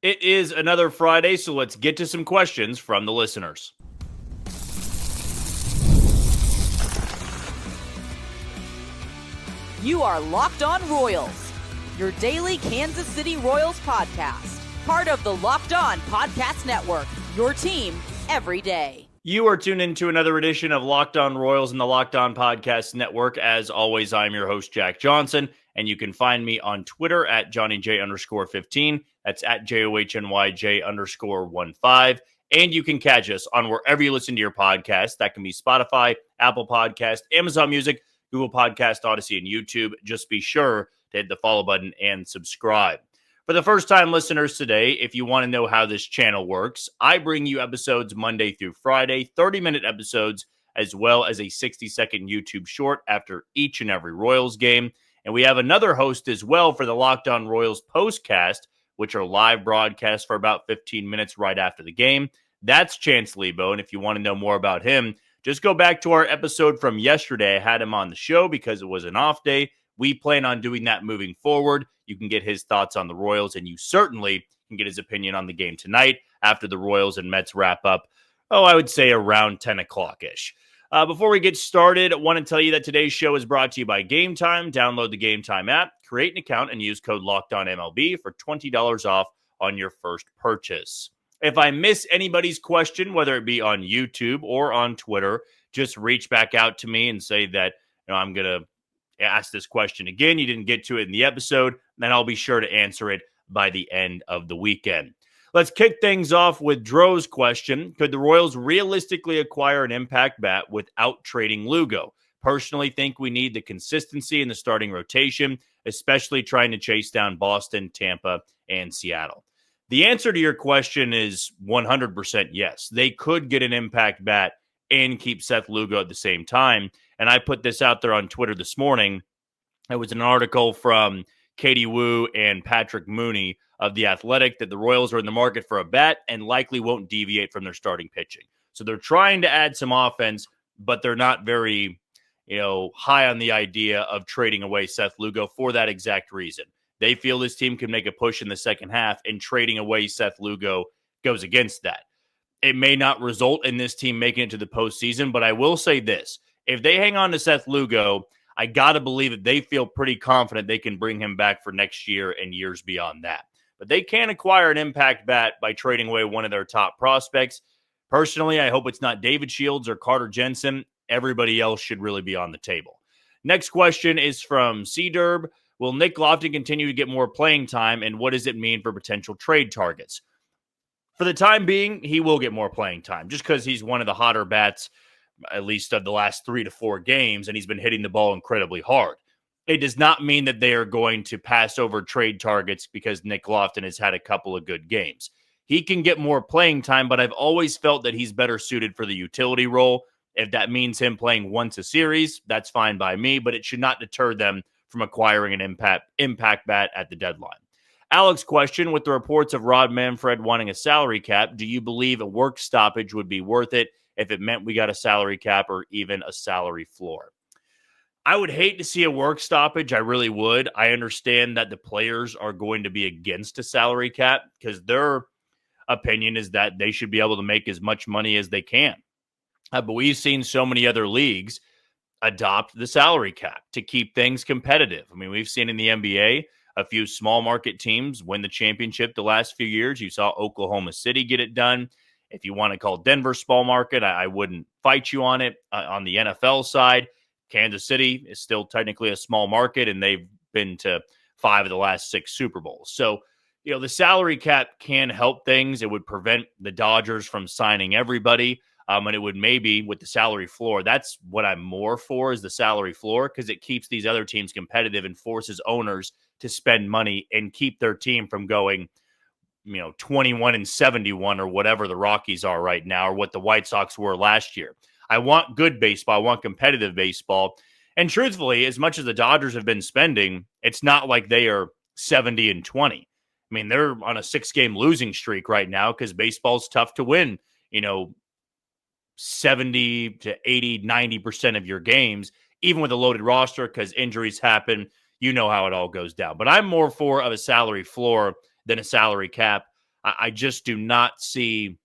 It is another Friday, so let's get to some questions from the listeners. You are Locked On Royals, your daily Kansas City Royals podcast. Part of the Locked On Podcast Network, your team every day. You are tuned into another edition of Locked On Royals in the Locked On Podcast Network. As always, I'm your host, Jack Johnson, and you can find me on Twitter at JohnnyJ_15. That's at JOHNYJ_15. And you can catch us on wherever you listen to your podcast. That can be Spotify, Apple Podcast, Amazon Music, Google Podcast, Odyssey, and YouTube. Just be sure to hit the follow button and subscribe. For the first-time listeners today, if you want to know how this channel works, I bring you episodes Monday through Friday, 30-minute episodes, as well as a 60-second YouTube short after each and every Royals game. And we have another host as well for the Locked On Royals postcast, which are live broadcasts for about 15 minutes right after the game. That's Chance Lebo, and if you want to know more about him, just go back to our episode from yesterday. I had him on the show because it was an off day. We plan on doing that moving forward. You can get his thoughts on the Royals, and you certainly can get his opinion on the game tonight after the Royals and Mets wrap up, I would say around 10 o'clock-ish. Before we get started, I want to tell you that today's show is brought to you by Gametime. Download the Gametime app, create an account, and use code LOCKEDONMLB for $20 off on your first purchase. If I miss anybody's question, whether it be on YouTube or on Twitter, just reach back out to me and say that I'm going to ask this question again. You didn't get to it in the episode, then I'll be sure to answer it by the end of the weekend. Let's kick things off with Dro's question. Could the Royals realistically acquire an impact bat without trading Lugo? Personally think we need the consistency in the starting rotation, especially trying to chase down Boston, Tampa, and Seattle. The answer to your question is 100% yes. They could get an impact bat and keep Seth Lugo at the same time. And I put this out there on Twitter this morning. It was an article from Katie Wu and Patrick Mooney of The Athletic that the Royals are in the market for a bat and likely won't deviate from their starting pitching. So they're trying to add some offense, but they're not very, high on the idea of trading away Seth Lugo for that exact reason. They feel this team can make a push in the second half, and trading away Seth Lugo goes against that. It may not result in this team making it to the postseason, but I will say this. If they hang on to Seth Lugo, I got to believe that they feel pretty confident they can bring him back for next year and years beyond that. But they can acquire an impact bat by trading away one of their top prospects. Personally, I hope it's not David Shields or Carter Jensen. Everybody else should really be on the table. Next question is from C-Derb. Will Nick Lofton continue to get more playing time, and what does it mean for potential trade targets? For the time being, he will get more playing time just because he's one of the hotter bats, at least of the last 3 to 4 games, and he's been hitting the ball incredibly hard. It does not mean that they are going to pass over trade targets because Nick Lofton has had a couple of good games. He can get more playing time, but I've always felt that he's better suited for the utility role. If that means him playing once a series, that's fine by me, but it should not deter them from acquiring an impact bat at the deadline. Alex question, with the reports of Rob Manfred wanting a salary cap, do you believe a work stoppage would be worth it if it meant we got a salary cap or even a salary floor? I would hate to see a work stoppage. I really would. I understand that the players are going to be against a salary cap because their opinion is that they should be able to make as much money as they can. But we've seen so many other leagues adopt the salary cap to keep things competitive. I mean, we've seen in the NBA a few small market teams win the championship the last few years. You saw Oklahoma City get it done. If you want to call Denver small market, I wouldn't fight you on it. On the NFL side, Kansas City is still technically a small market, and they've been to 5 of the last 6 Super Bowls. So, the salary cap can help things. It would prevent the Dodgers from signing everybody. And it would maybe, with the salary floor, that's what I'm more for, is the salary floor, because it keeps these other teams competitive and forces owners to spend money and keep their team from going, 21-71 or whatever the Rockies are right now, or what the White Sox were last year. I want good baseball. I want competitive baseball. And truthfully, as much as the Dodgers have been spending, it's not like they are 70-20. I mean, they're on a 6-game losing streak right now because baseball's tough to win, 70 to 80, 90% of your games, even with a loaded roster, because injuries happen. You know how it all goes down. But I'm more for of a salary floor than a salary cap. I just do not see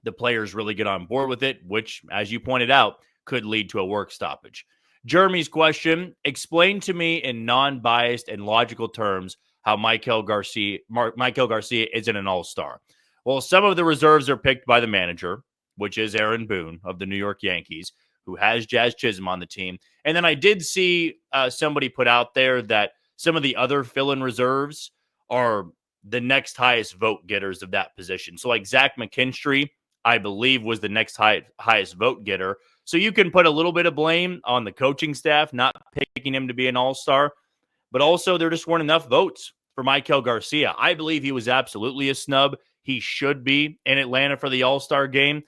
the players really get on board with it, which, as you pointed out, could lead to a work stoppage. Jeremy's question: explain to me in non-biased and logical terms how Michael Garcia isn't an all-star. Well, some of the reserves are picked by the manager, which is Aaron Boone of the New York Yankees, who has Jazz Chisholm on the team. And then I did see somebody put out there that some of the other fill-in reserves are the next highest vote getters of that position. So like Zach McKinstry, I believe, was the next highest vote getter. So you can put a little bit of blame on the coaching staff not picking him to be an all-star, but also there just weren't enough votes for Michael Garcia. I believe he was absolutely a snub. He should be in Atlanta for the all-star game.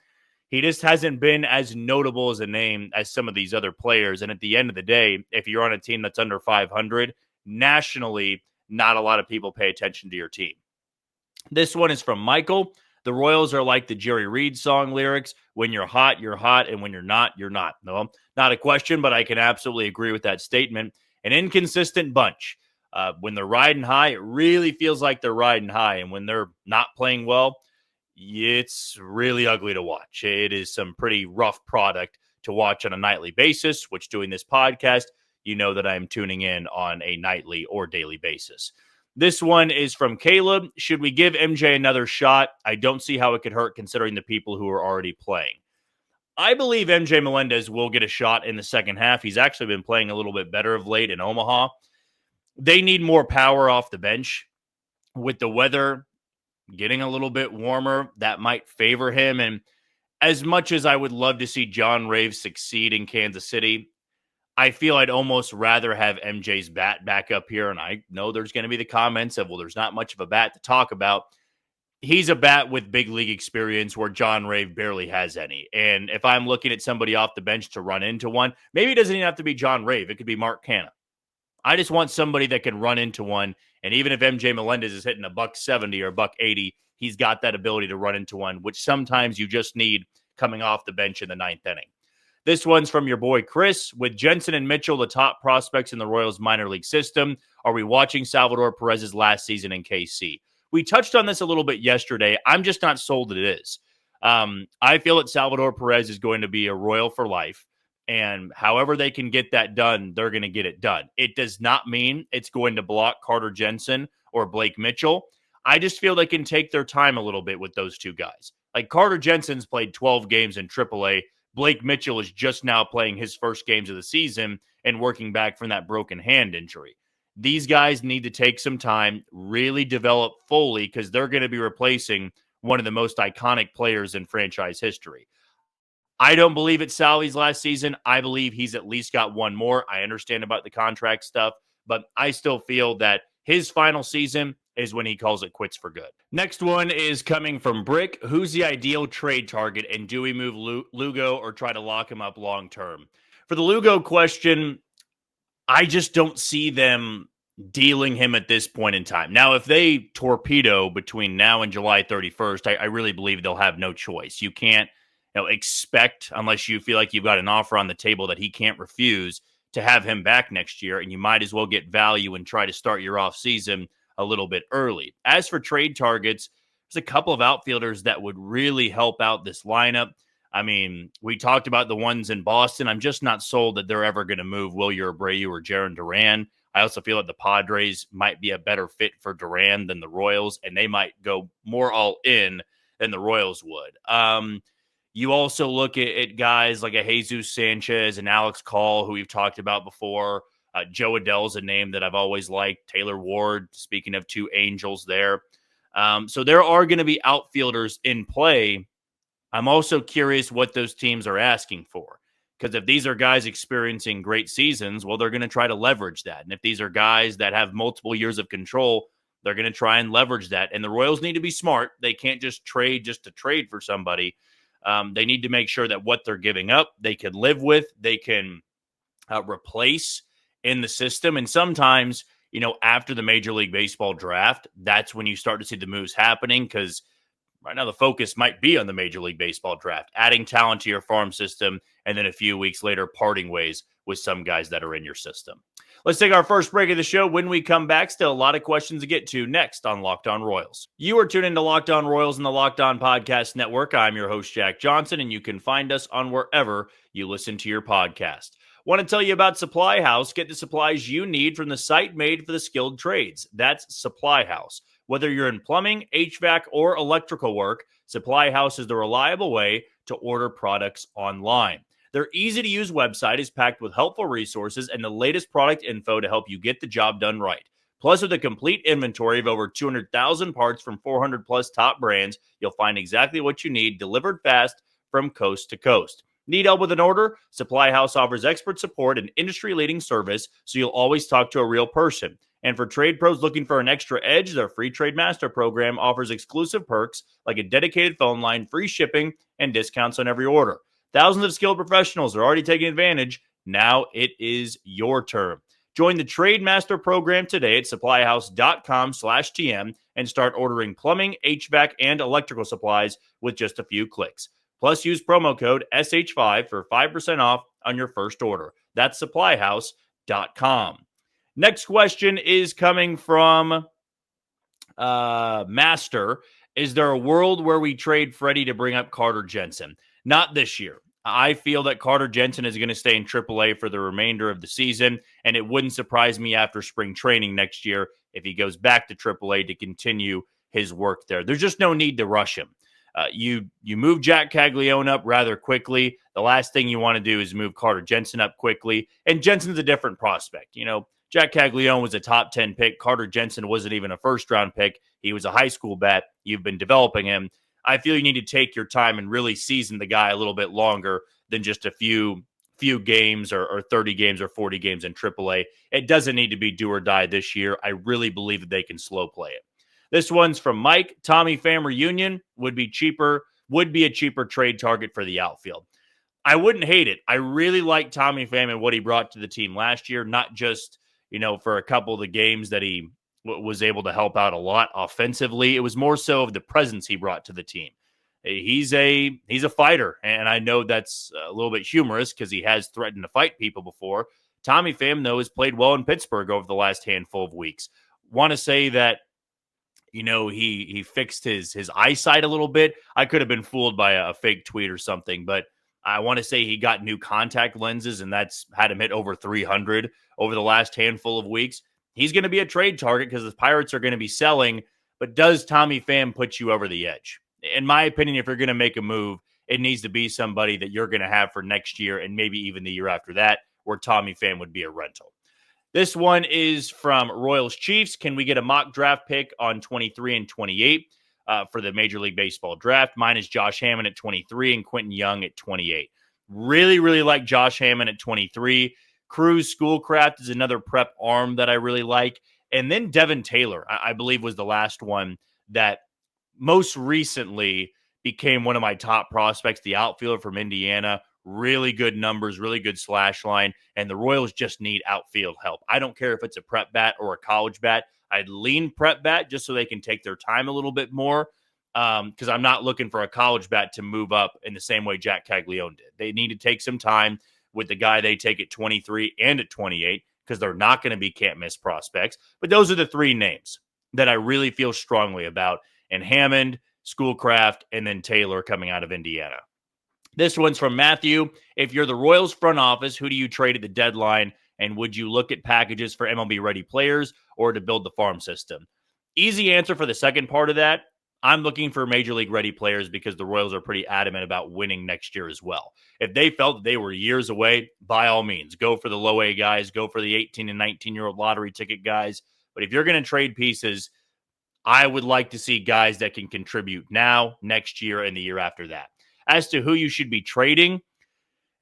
He just hasn't been as notable as a name as some of these other players. And at the end of the day, if you're on a team that's under 500, nationally, not a lot of people pay attention to your team. This one is from Michael. The Royals are like the Jerry Reed song lyrics. When you're hot, and when you're not, you're not. No, not a question, but I can absolutely agree with that statement. An inconsistent bunch. When they're riding high, it really feels like they're riding high. And when they're not playing well, it's really ugly to watch. It is some pretty rough product to watch on a nightly basis, which doing this podcast, you know that I'm tuning in on a nightly or daily basis. This one is from Caleb. Should we give MJ another shot? I don't see how it could hurt considering the people who are already playing. I believe MJ Melendez will get a shot in the second half. He's actually been playing a little bit better of late in Omaha. They need more power off the bench. With the weather getting a little bit warmer, that might favor him. And as much as I would love to see John Rave succeed in Kansas City, I feel I'd almost rather have MJ's bat back up here. And I know there's going to be the comments of, well, there's not much of a bat to talk about. He's a bat with big league experience where John Rave barely has any. And if I'm looking at somebody off the bench to run into one, maybe it doesn't even have to be John Rave. It could be Mark Canha. I just want somebody that can run into one. And even if MJ Melendez is hitting a $170 or $180, he's got that ability to run into one, which sometimes you just need coming off the bench in the ninth inning. This one's from your boy Chris. With Jensen and Mitchell, the top prospects in the Royals minor league system, are we watching Salvador Perez's last season in KC? We touched on this a little bit yesterday. I'm just not sold that it is. I feel that Salvador Perez is going to be a Royal for life. And however they can get that done, they're going to get it done. It does not mean it's going to block Carter Jensen or Blake Mitchell. I just feel they can take their time a little bit with those two guys. Like Carter Jensen's played 12 games in AAA. Blake Mitchell is just now playing his first games of the season and working back from that broken hand injury. These guys need to take some time, really develop fully, because they're going to be replacing one of the most iconic players in franchise history. I don't believe it's Salvy's last season. I believe he's at least got one more. I understand about the contract stuff, but I still feel that his final season is when he calls it quits for good. Next one is coming from Brick. Who's the ideal trade target, and do we move Lugo or try to lock him up long term? For the Lugo question, I just don't see them dealing him at this point in time. Now, if they torpedo between now and July 31st, I really believe they'll have no choice. You can't expect, unless you feel like you've got an offer on the table that he can't refuse, to have him back next year, and you might as well get value and try to start your off season a little bit early. As for trade targets, there's a couple of outfielders that would really help out this lineup. I mean, we talked about the ones in Boston. I'm just not sold that they're ever going to move Wilyer Abreu or Jarren Duran. I also feel like the Padres might be a better fit for Duran than the Royals, and they might go more all in than the Royals would. You also look at guys like a Jesus Sanchez and Alex Call, who we've talked about before. Joe Adell's a name that I've always liked. Taylor Ward, speaking of two Angels there. So there are going to be outfielders in play. I'm also curious what those teams are asking for. Because if these are guys experiencing great seasons, well, they're going to try to leverage that. And if these are guys that have multiple years of control, they're going to try and leverage that. And the Royals need to be smart. They can't just trade to trade for somebody. They need to make sure that what they're giving up, they can live with, they can replace in the system. And sometimes, after the Major League Baseball draft, that's when you start to see the moves happening, because right now the focus might be on the Major League Baseball draft, adding talent to your farm system, and then a few weeks later parting ways with some guys that are in your system. Let's take our first break of the show. When we come back, still a lot of questions to get to next on Locked On Royals. You are tuned into Locked On Royals and the Locked On Podcast Network. I'm your host, Jack Johnson, and you can find us on wherever you listen to your podcast. Want to tell you about Supply House? Get the supplies you need from the site made for the skilled trades. That's Supply House. Whether you're in plumbing, HVAC, or electrical work, Supply House is the reliable way to order products online. Their easy-to-use website is packed with helpful resources and the latest product info to help you get the job done right. Plus, with a complete inventory of over 200,000 parts from 400-plus top brands, you'll find exactly what you need delivered fast from coast to coast. Need help with an order? Supply House offers expert support and industry-leading service, so you'll always talk to a real person. And for trade pros looking for an extra edge, their free Trade Master program offers exclusive perks like a dedicated phone line, free shipping, and discounts on every order. Thousands of skilled professionals are already taking advantage. Now it is your turn. Join the Trade Master program today at supplyhouse.com/TM and start ordering plumbing, HVAC, and electrical supplies with just a few clicks. Plus, use promo code SH5 for 5% off on your first order. That's supplyhouse.com. Next question is coming from Master. Is there a world where we trade Freddie to bring up Carter Jensen? Not this year. I feel that Carter Jensen is going to stay in AAA for the remainder of the season, and it wouldn't surprise me after spring training next year if he goes back to AAA to continue his work there. There's just no need to rush him. You move Jack Caglione up rather quickly. The last thing you want to do is move Carter Jensen up quickly, and Jensen's a different prospect. You know, Jack Caglione was a top 10 pick. Carter Jensen wasn't even a first-round pick. He was a high school bat. You've been developing him. I feel you need to take your time and really season the guy a little bit longer than just a few games or 30 games or 40 games in AAA. It doesn't need to be do or die this year. I really believe that they can slow play it. This one's from Mike. Tommy Pham reunion would be a cheaper trade target for the outfield. I wouldn't hate it. I really like Tommy Pham and what he brought to the team last year, not just, for a couple of the games that he was able to help out a lot offensively. It was more so of the presence he brought to the team. He's a fighter, and I know that's a little bit humorous because he has threatened to fight people before. Tommy Pham, though, has played well in Pittsburgh over the last handful of weeks. Want to say that, he fixed his eyesight a little bit. I could have been fooled by a fake tweet or something, but I want to say he got new contact lenses, and that's had him hit over 300 over the last handful of weeks. He's going to be a trade target because the Pirates are going to be selling, but does Tommy Pham put you over the edge? In my opinion, if you're going to make a move, it needs to be somebody that you're going to have for next year and maybe even the year after that, where Tommy Pham would be a rental. This one is from Royals Chiefs. Can we get a mock draft pick on 23 and 28 for the Major League Baseball draft? Mine is Josh Hammond at 23 and Quentin Young at 28. Really, really like Josh Hammond at 23. Cruz Schoolcraft is another prep arm that I really like. And then Devin Taylor, I believe, was the last one that most recently became one of my top prospects, the outfielder from Indiana. Really good numbers, really good slash line. And the Royals just need outfield help. I don't care if it's a prep bat or a college bat. I'd lean prep bat just so they can take their time a little bit more because I'm not looking for a college bat to move up in the same way Jack Caglione did. They need to take some time with the guy they take at 23 and at 28 because they're not going to be can't-miss prospects. But those are the three names that I really feel strongly about, and Hammond, Schoolcraft, and then Taylor coming out of Indiana. This one's from Matthew. If you're the Royals front office, who do you trade at the deadline, and would you look at packages for MLB-ready players or to build the farm system? Easy answer for the second part of that. I'm looking for Major League ready players because the Royals are pretty adamant about winning next year as well. If they felt that they were years away, by all means, go for the low A guys, go for the 18 and 19-year-old lottery ticket guys. But if you're going to trade pieces, I would like to see guys that can contribute now, next year, and the year after that. As to who you should be trading,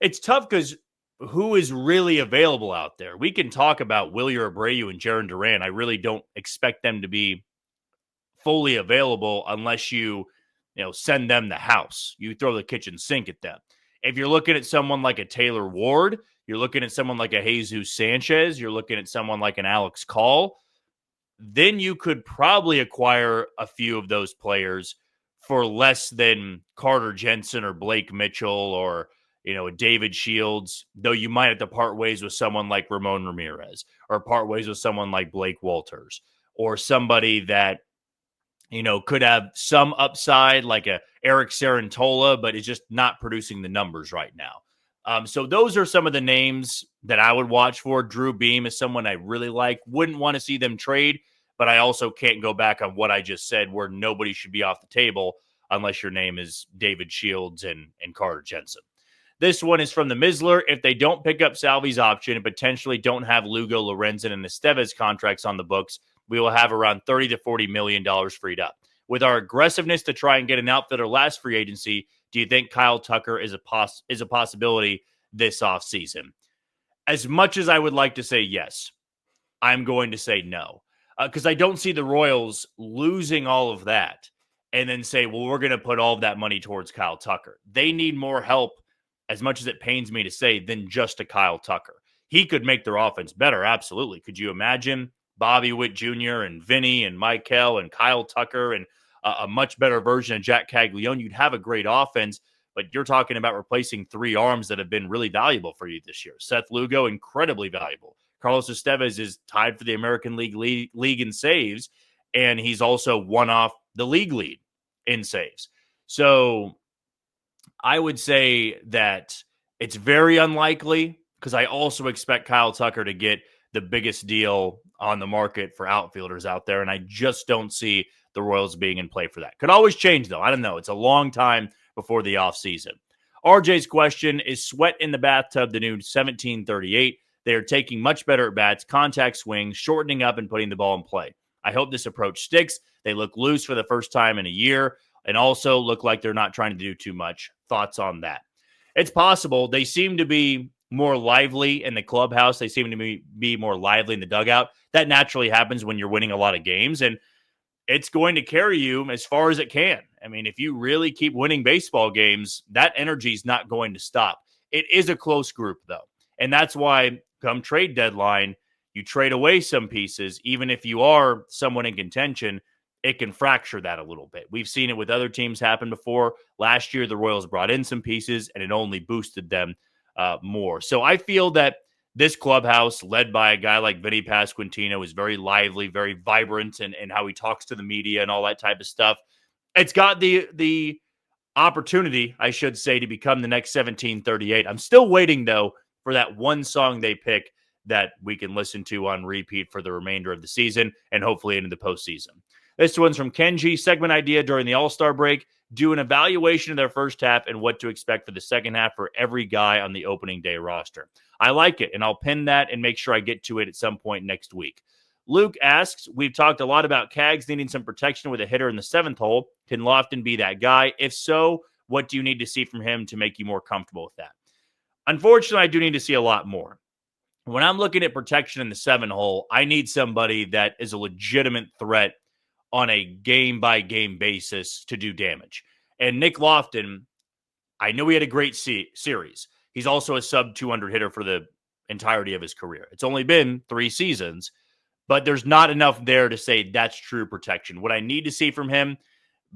it's tough because who is really available out there? We can talk about Wilyer Abreu and Jarren Duran. I really don't expect them to be fully available unless you send them the house. You throw the kitchen sink at them. If you're looking at someone like a Taylor Ward, you're looking at someone like a Jesus Sanchez, you're looking at someone like an Alex Call, then you could probably acquire a few of those players for less than Carter Jensen or Blake Mitchell or a David Shields, though you might have to part ways with someone like Ramon Ramirez or part ways with someone like Blake Walters or somebody that, could have some upside like a Eric Sarantola, but is just not producing the numbers right now. So those are some of the names that I would watch for. Drew Beam is someone I really like. Wouldn't want to see them trade, but I also can't go back on what I just said where nobody should be off the table unless your name is David Shields and Carter Jensen. This one is from the Mizzler. If they don't pick up Salvi's option and potentially don't have Lugo, Lorenzen, and Estevez contracts on the books, we will have around $30 to $40 million freed up. With our aggressiveness to try and get an outfitter last free agency, do you think Kyle Tucker is a possibility this offseason? As much as I would like to say yes, I'm going to say no. Because I don't see the Royals losing all of that and then say, well, we're going to put all of that money towards Kyle Tucker. They need more help, as much as it pains me to say, than just a Kyle Tucker. He could make their offense better, absolutely. Could you imagine Bobby Witt Jr. and Vinny and Michael and Kyle Tucker and a much better version of Jack Caglione? You'd have a great offense, but you're talking about replacing three arms that have been really valuable for you this year. Seth Lugo, incredibly valuable. Carlos Estevez is tied for the American League in saves, and he's also one off the league lead in saves. So I would say that it's very unlikely because I also expect Kyle Tucker to get the biggest deal on the market for outfielders out there, and I just don't see the Royals being in play for that. Could always change, though. I don't know. It's a long time before the offseason. RJ's question, is Sweat in the bathtub the new 1738? They are taking much better at bats, contact swings, shortening up and putting the ball in play. I hope this approach sticks. They look loose for the first time in a year and also look like they're not trying to do too much. Thoughts on that? It's possible. They seem to be more lively in the clubhouse. They seem to be more lively in the dugout. That naturally happens when you're winning a lot of games, and it's going to carry you as far as it can. I mean, if you really keep winning baseball games, that energy is not going to stop. It is a close group, though, and that's why come trade deadline, you trade away some pieces. Even if you are someone in contention, it can fracture that a little bit. We've seen it with other teams happen before. Last year, the Royals brought in some pieces, and it only boosted them more. So I feel that this clubhouse, led by a guy like Vinny Pasquantino, is very lively, very vibrant, and how he talks to the media and all that type of stuff. It's got the opportunity, I should say, to become the next 1738. I'm still waiting, though, for that one song they pick that we can listen to on repeat for the remainder of the season and hopefully into the postseason. This one's from Kenji. Segment idea during the All-Star break. Do an evaluation of their first half and what to expect for the second half for every guy on the opening day roster. I like it, and I'll pin that and make sure I get to it at some point next week. Luke asks, we've talked a lot about Cags needing some protection with a hitter in the seventh hole. Can Lofton be that guy? If so, what do you need to see from him to make you more comfortable with that? Unfortunately, I do need to see a lot more. When I'm looking at protection in the seven hole, I need somebody that is a legitimate threat on a game-by-game basis to do damage. And Nick Lofton, I know he had a great series. He's also a sub-200 hitter for the entirety of his career. It's only been 3 seasons, but there's not enough there to say that's true protection. What I need to see from him,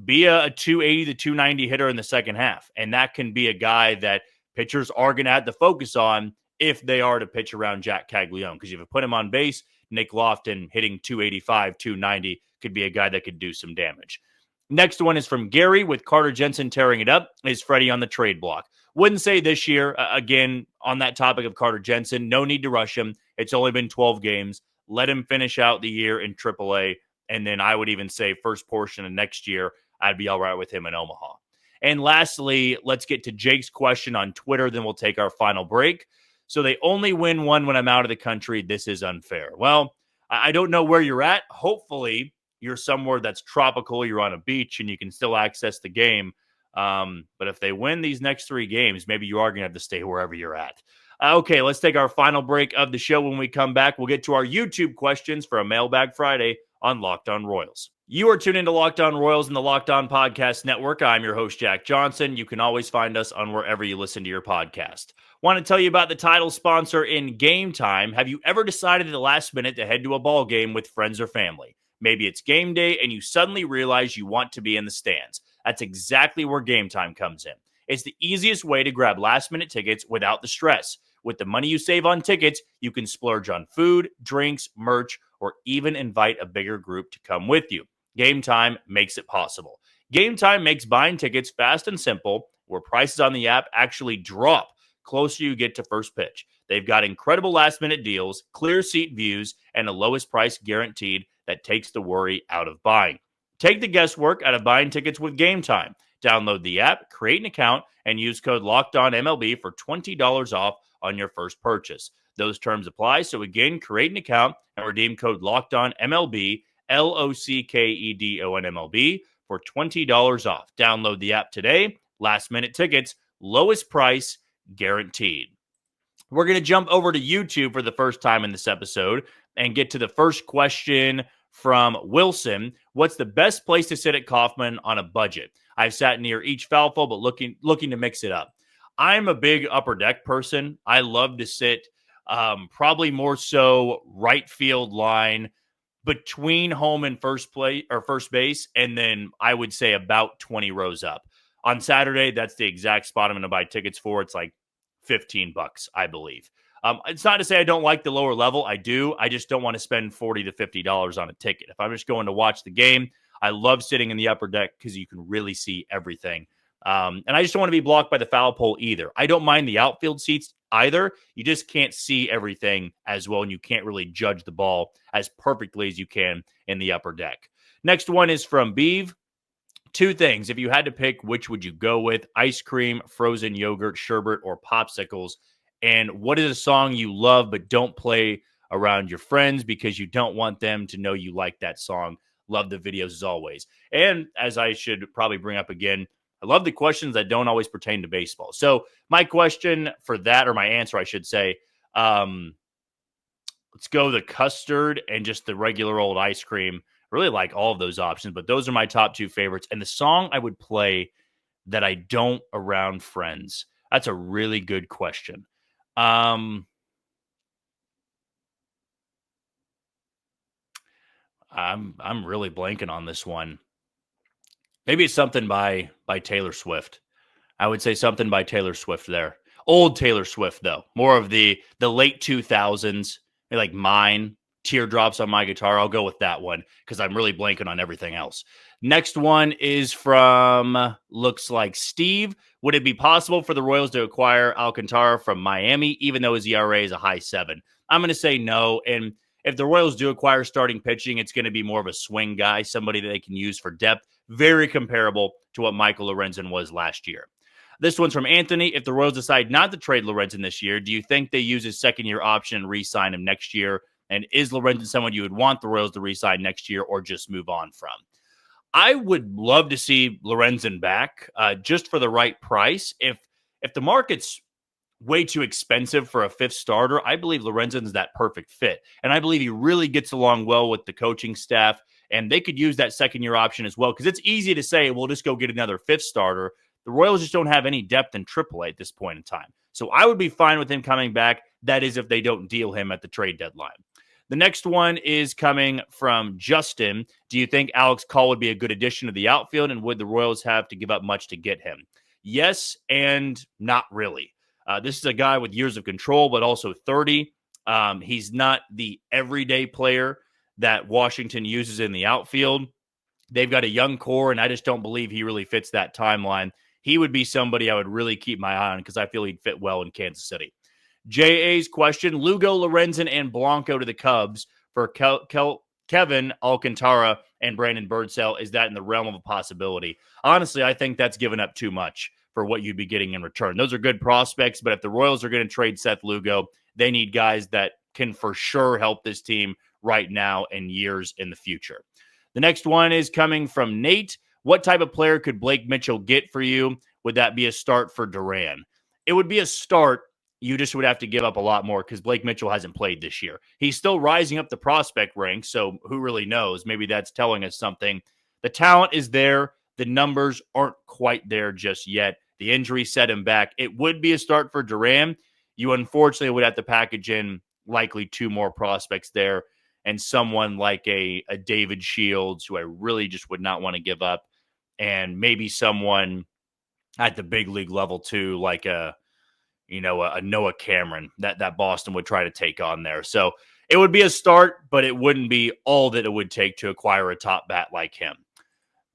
be a 280 to 290 hitter in the second half, and that can be a guy that pitchers are going to have to focus on if they are to pitch around Jack Caglione. Because if you put him on base, Nick Lofton hitting 285, 290 could be a guy that could do some damage. Next one is from Gary with Carter Jensen tearing it up. Is Freddie on the trade block? Wouldn't say this year. Again, on that topic of Carter Jensen, no need to rush him. It's only been 12 games. Let him finish out the year in AAA. And then I would even say first portion of next year, I'd be all right with him in Omaha. And lastly, let's get to Jake's question on Twitter. Then we'll take our final break. So they only win one when I'm out of the country. This is unfair. Well, I don't know where you're at. Hopefully, you're somewhere that's tropical, you're on a beach, and you can still access the game. But if they win these next 3 games, maybe you are going to have to stay wherever you're at. Okay, let's take our final break of the show. When we come back, we'll get to our YouTube questions for a Mailbag Friday on Locked On Royals. You are tuned into Locked On Royals and the Locked On Podcast Network. I'm your host, Jack Johnson. You can always find us on wherever you listen to your podcast. Want to tell you about the title sponsor in Gametime. Have you ever decided at the last minute to head to a ball game with friends or family? Maybe it's game day and you suddenly realize you want to be in the stands. That's exactly where Gametime comes in. It's the easiest way to grab last-minute tickets without the stress. With the money you save on tickets, you can splurge on food, drinks, merch, or even invite a bigger group to come with you. Gametime makes it possible. Gametime makes buying tickets fast and simple, where prices on the app actually drop closer you get to first pitch. They've got incredible last-minute deals, clear seat views, and a lowest price guaranteed that takes the worry out of buying. Take the guesswork out of buying tickets with Gametime. Download the app, create an account, and use code LOCKEDONMLB for $20 off on your first purchase. Those terms apply. So again, create an account and redeem code LOCKEDONMLB, LOCKEDONMLB, for $20 off. Download the app today. Last minute tickets, lowest price guaranteed. We're going to jump over to YouTube for the first time in this episode and get to the first question from Wilson. What's the best place to sit at Kauffman on a budget? I've sat near each foul pole, but looking to mix it up. I'm a big upper deck person. I love to sit probably more so right field line between home and first base, and then I would say about 20 rows up. On Saturday, that's the exact spot I'm going to buy tickets for. It's like $15, I believe. It's not to say I don't like the lower level. I do. I just don't want to spend $40 to $50 on a ticket. If I'm just going to watch the game, I love sitting in the upper deck because you can really see everything. And I just don't want to be blocked by the foul pole either. I don't mind the outfield seats either. You just can't see everything as well, and you can't really judge the ball as perfectly as you can in the upper deck. Next one is from Beeve. 2 things. If you had to pick, which would you go with? Ice cream, frozen yogurt, sherbet, or popsicles? And what is a song you love but don't play around your friends because you don't want them to know you like that song? Love the videos as always. And as I should probably bring up again, I love the questions that don't always pertain to baseball. So my question for that, or my answer, I should say, let's go the custard and just the regular old ice cream. I really like all of those options, but those are my top 2 favorites. And the song I would play that I don't around friends, that's a really good question. I'm really blanking on this one. Maybe it's something by Taylor Swift. I would say something by Taylor Swift there. Old Taylor Swift, though. More of the late 2000s, like Mine, Teardrops on My Guitar. I'll go with that one because I'm really blanking on everything else. Next one is from, looks like Steve. Would it be possible for the Royals to acquire Alcantara from Miami, even though his ERA is a high 7? I'm going to say no. And if the Royals do acquire starting pitching, it's going to be more of a swing guy, somebody that they can use for depth. Very comparable to what Michael Lorenzen was last year. This one's from Anthony. If the Royals decide not to trade Lorenzen this year, do you think they use his second-year option and re-sign him next year? And is Lorenzen someone you would want the Royals to re-sign next year or just move on from? I would love to see Lorenzen back just for the right price. If the market's way too expensive for a 5th starter, I believe Lorenzen's that perfect fit. And I believe he really gets along well with the coaching staff, and they could use that second-year option as well because it's easy to say, we'll just go get another 5th starter. The Royals just don't have any depth in AAA at this point in time. So I would be fine with him coming back. That is if they don't deal him at the trade deadline. The next one is coming from Justin. Do you think Alex Call would be a good addition to the outfield, and would the Royals have to give up much to get him? Yes, and not really. This is a guy with years of control, but also 30. He's not the everyday player that Washington uses in the outfield. They've got a young core, and I just don't believe he really fits that timeline. He would be somebody I would really keep my eye on because I feel he'd fit well in Kansas City. J.A.'s question, Lugo, Lorenzen, and Blanco to the Cubs for Kevin Alcantara and Brandon Birdsell. Is that in the realm of a possibility? Honestly, I think that's given up too much for what you'd be getting in return. Those are good prospects, but if the Royals are going to trade Seth Lugo, they need guys that can for sure help this team right now and years in the future. The next one is coming from Nate. What type of player could Blake Mitchell get for you? Would that be a start for Duran? It would be a start. You just would have to give up a lot more because Blake Mitchell hasn't played this year. He's still rising up the prospect ranks, so who really knows? Maybe that's telling us something. The talent is there. The numbers aren't quite there just yet. The injury set him back. It would be a start for Duran. You unfortunately would have to package in likely 2 more prospects there and someone like a David Shields, who I really just would not want to give up, and maybe someone at the big league level too, like a Noah Cameron that Boston would try to take on there. So it would be a start, but it wouldn't be all that it would take to acquire a top bat like him.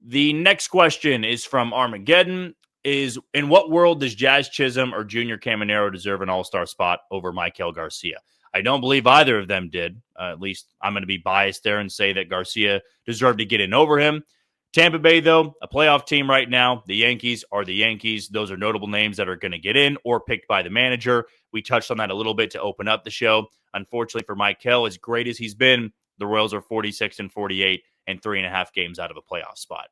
The next question is from Armageddon. Is in what world does Jazz Chisholm or Junior Caminero deserve an all-star spot over Maikel Garcia? I don't believe either of them did. At least I'm going to be biased there and say that Garcia deserved to get in over him. Tampa Bay, though, a playoff team right now. The Yankees are the Yankees. Those are notable names that are going to get in or picked by the manager. We touched on that a little bit to open up the show. Unfortunately for Maikel, as great as he's been, the Royals are 46-48 and 3.5 games out of a playoff spot.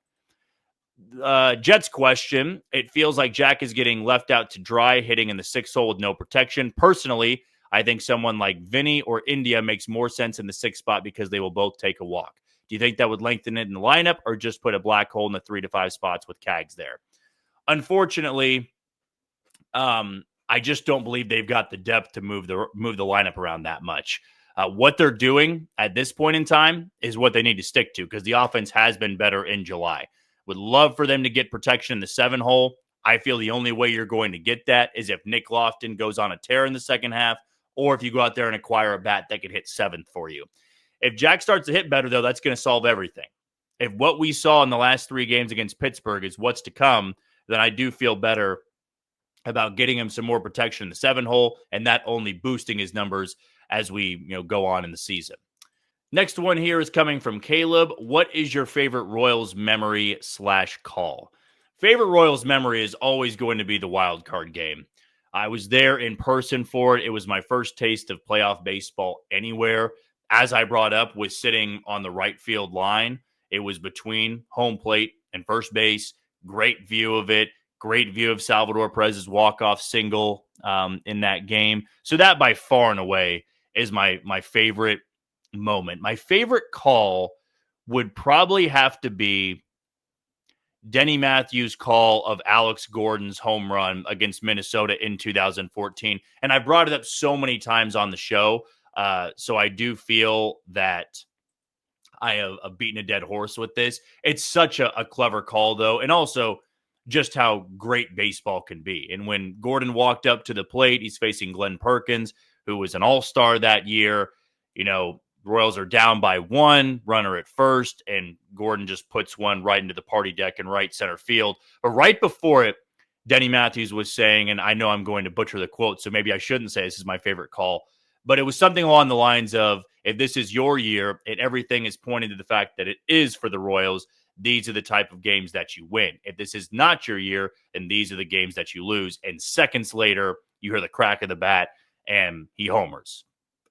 Jets question. It feels like Jack is getting left out to dry, hitting in the 6th hole with no protection. Personally, I think someone like Vinny or India makes more sense in the 6th spot because they will both take a walk. Do you think that would lengthen it in the lineup or just put a black hole in the 3 to 5 spots with Cags there? Unfortunately, I just don't believe they've got the depth to move the lineup around that much. What they're doing at this point in time is what they need to stick to because the offense has been better in July. Would love for them to get protection in the 7 hole. I feel the only way you're going to get that is if Nick Lofton goes on a tear in the second half or if you go out there and acquire a bat that could hit 7th for you. If Jack starts to hit better, though, that's going to solve everything. If what we saw in the last 3 games against Pittsburgh is what's to come, then I do feel better about getting him some more protection in the 7 hole and that only boosting his numbers as we go on in the season. Next one here is coming from Caleb. What is your favorite Royals memory / call? Favorite Royals memory is always going to be the wild card game. I was there in person for it. It was my first taste of playoff baseball anywhere. As I brought up, was sitting on the right field line. It was between home plate and first base. Great view of it. Great view of Salvador Perez's walk-off single in that game. So that by far and away is my favorite moment. My favorite call would probably have to be Denny Matthews' call of Alex Gordon's home run against Minnesota in 2014. And I brought it up so many times on the show. So I do feel that I have beaten a dead horse with this. It's such a clever call, though, and also just how great baseball can be. And when Gordon walked up to the plate, he's facing Glenn Perkins, who was an all-star that year. Royals are down by 1, runner at first, and Gordon just puts one right into the party deck in right center field. But right before it, Denny Matthews was saying, and I know I'm going to butcher the quote, so maybe I shouldn't say this is my favorite call, but it was something along the lines of, if this is your year and everything is pointing to the fact that it is for the Royals, these are the type of games that you win. If this is not your year, then these are the games that you lose. And seconds later, you hear the crack of the bat and he homers.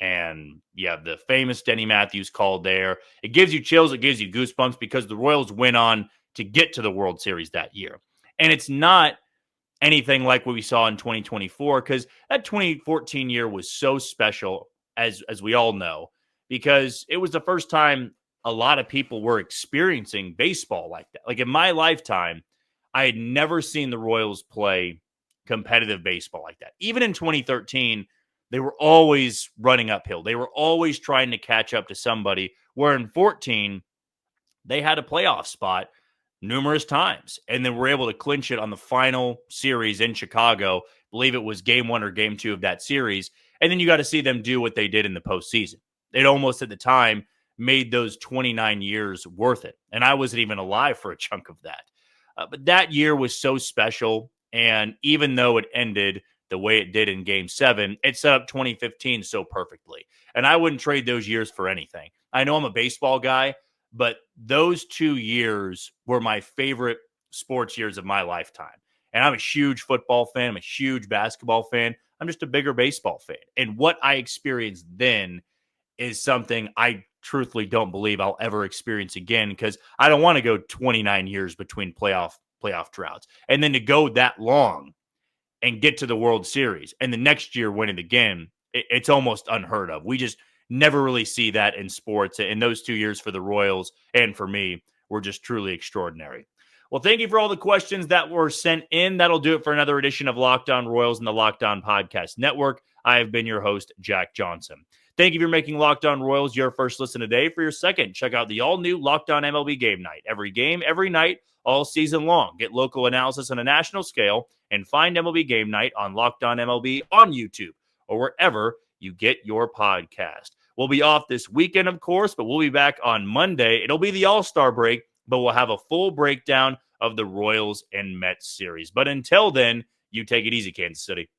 And you have the famous Denny Matthews call there. It gives you chills. It gives you goosebumps because the Royals went on to get to the World Series that year. And it's not anything like what we saw in 2024 because that 2014 year was so special, as we all know, because it was the first time a lot of people were experiencing baseball like that. Like in my lifetime, I had never seen the Royals play competitive baseball like that. Even in 2013, they were always running uphill. They were always trying to catch up to somebody, where in 14, they had a playoff spot numerous times, and then were able to clinch it on the final series in Chicago. I believe it was game 1 or game 2 of that series. And then you got to see them do what they did in the postseason. It almost at the time made those 29 years worth it. And I wasn't even alive for a chunk of that. But that year was so special. And even though it ended the way it did in game 7, it set up 2015 so perfectly. And I wouldn't trade those years for anything. I know I'm a baseball guy, but those 2 years were my favorite sports years of my lifetime. And I'm a huge football fan. I'm a huge basketball fan. I'm just a bigger baseball fan. And what I experienced then is something I truthfully don't believe I'll ever experience again, because I don't want to go 29 years between playoff droughts. And then to go that long and get to the World Series and the next year win it again, it's almost unheard of. We just never really see that in sports. And those 2 years for the Royals and for me were just truly extraordinary. Well, thank you for all the questions that were sent in. That'll do it for another edition of Locked On Royals and the Locked On Podcast Network. I have been your host, Jack Johnson. Thank you for making Locked On Royals your first listen today. For your second, check out the all-new Locked On MLB Game Night. Every game, every night, all season long. Get local analysis on a national scale and find MLB Game Night on Locked On MLB on YouTube or wherever you get your podcast. We'll be off this weekend, of course, but we'll be back on Monday. It'll be the All-Star break, but we'll have a full breakdown of the Royals and Mets series. But until then, you take it easy, Kansas City.